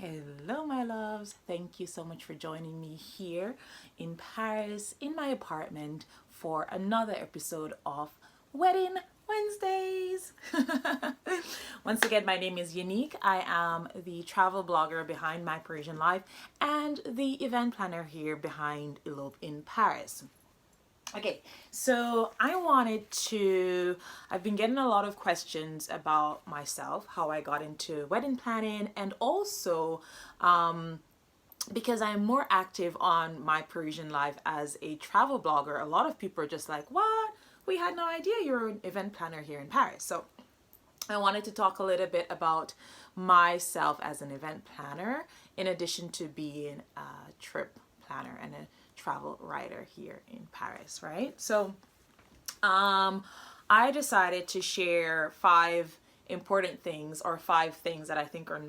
Hello, my loves. Thank you so much for joining me here in Paris in my apartment for another episode of Wedding Wednesdays. Once again, my name is Yanique. I am the travel blogger behind My Parisian Life and the event planner here behind Elope in Paris. Okay, so I've been getting a lot of questions about myself, how I got into wedding planning, and also because I'm more active on My Parisian Life as a travel blogger. A lot of people are just like, what? We had no idea you're an event planner here in Paris. So I wanted to talk a little bit about myself as an event planner, in addition to being a trip planner and a travel writer here in Paris, right? So I decided to share five important things, or five things that I think are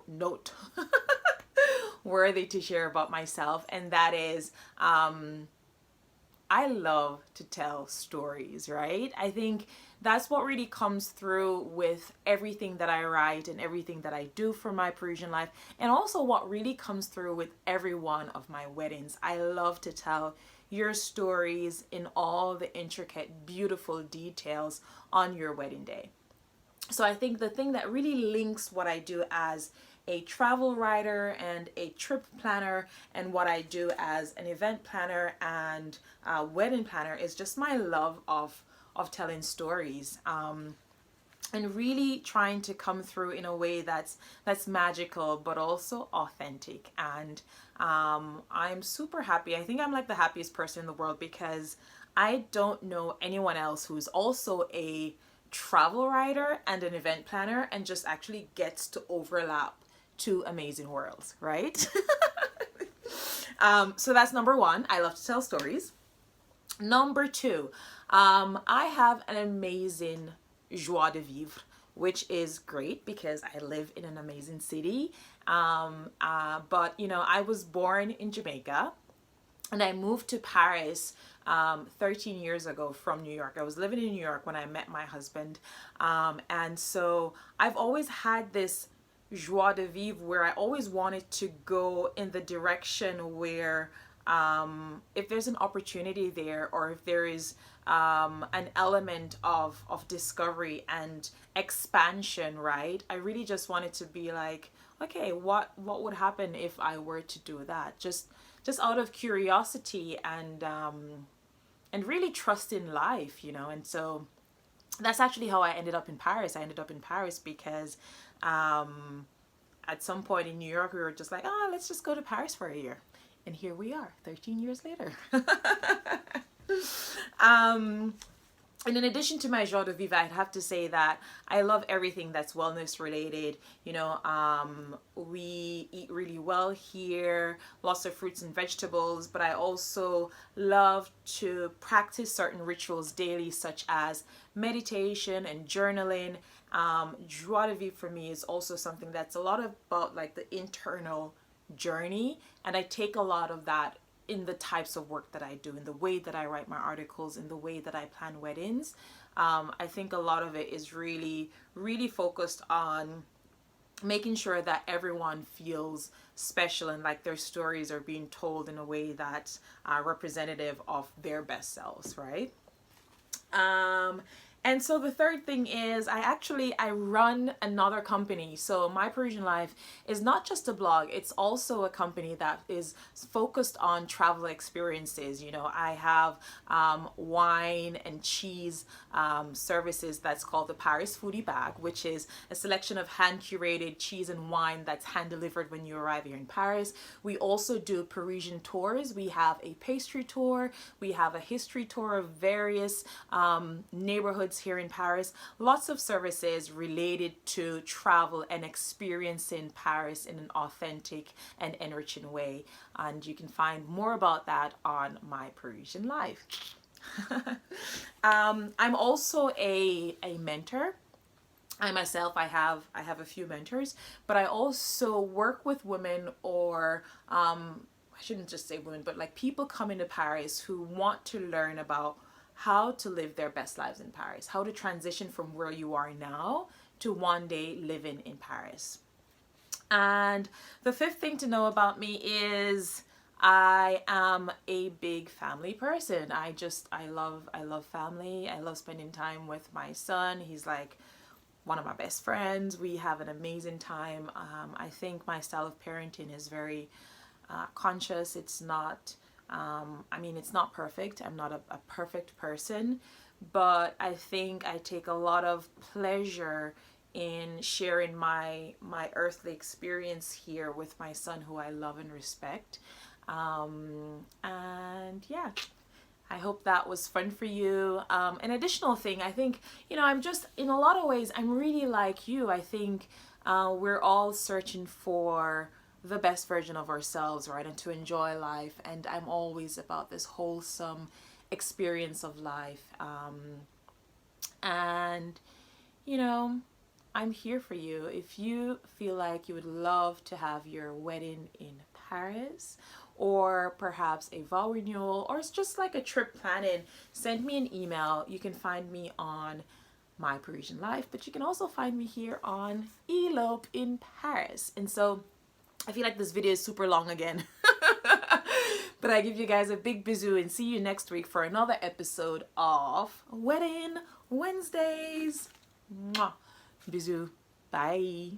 note worthy to share about myself, and that is I love to tell stories, right? I think that's what really comes through with everything that I write and everything that I do for My Parisian Life, and also what really comes through with every one of my weddings. I love to tell your stories in all the intricate, beautiful details on your wedding day. So I think the thing that really links what I do as a travel writer and a trip planner and what I do as an event planner and wedding planner is just my love of telling stories, and really trying to come through in a way that's magical but also authentic. And I'm super happy. I think I'm like the happiest person in the world because I don't know anyone else who's also a travel writer and an event planner and just actually gets to overlap two amazing worlds, right? So that's number one. I love to tell stories. Number two, I have an amazing Joie de Vivre, which is great because I live in an amazing city. But you know, I was born in Jamaica and I moved to Paris 13 years ago from New York. I was living in New York when I met my husband. And so I've always had this joie de vivre where I always wanted to go in the direction where if there's an opportunity there, or if there is an element of discovery and expansion, right? I really just wanted to be like, okay, what would happen if I were to do that? Just out of curiosity and really trust in life, you know. And so that's actually how I ended up in Paris. I ended up in Paris because at some point in New York, we were just like, oh, let's just go to Paris for a year. And here we are, 13 years later. And in addition to my joie de vivre, I'd have to say that I love everything that's wellness related. You know, we eat really well here, lots of fruits and vegetables, but I also love to practice certain rituals daily, such as meditation and journaling. Joie de vivre for me is also something that's a lot about like the internal journey, and I take a lot of that in the types of work that I do, in the way that I write my articles, in the way that I plan weddings. I think a lot of it is really focused on making sure that everyone feels special and like their stories are being told in a way that's representative of their best selves, right? And so the third thing is I run another company. So My Parisian Life is not just a blog, it's also a company that is focused on travel experiences. You know, I have wine and cheese services that's called the Paris Foodie Bag, which is a selection of hand curated cheese and wine that's hand delivered when you arrive here in Paris. We also do Parisian tours. We have a pastry tour, we have a history tour of various neighborhoods here in Paris. Lots of services related to travel and experiencing Paris in an authentic and enriching way. And you can find more about that on My Parisian Life. I'm also a mentor. I myself, I have a few mentors, but I also work with women, or I shouldn't just say women, but like people coming to Paris who want to learn about how to live their best lives in Paris, how to transition from where you are now to one day living in Paris. And the fifth thing to know about me is I am a big family person. I love family. I love spending time with my son. He's like one of my best friends. We have an amazing time. I think my style of parenting is very conscious. It's not, it's not perfect. I'm not a perfect person, but I think I take a lot of pleasure in sharing my earthly experience here with my son, who I love and respect. And yeah, I hope that was fun for you. An additional thing, I think, I'm just, in a lot of ways, I'm really like you. I think we're all searching for the best version of ourselves, right? And to enjoy life. And I'm always about this wholesome experience of life. And, you know, I'm here for you. If you feel like you would love to have your wedding in Paris, or perhaps a vow renewal, or it's just like a trip planning, send me an email. You can find me on My Parisian Life, but you can also find me here on Elope in Paris. And so I feel like this video is super long again. But I give you guys a big bisou and see you next week for another episode of Wedding Wednesdays. Mwah. Bisous. Bye.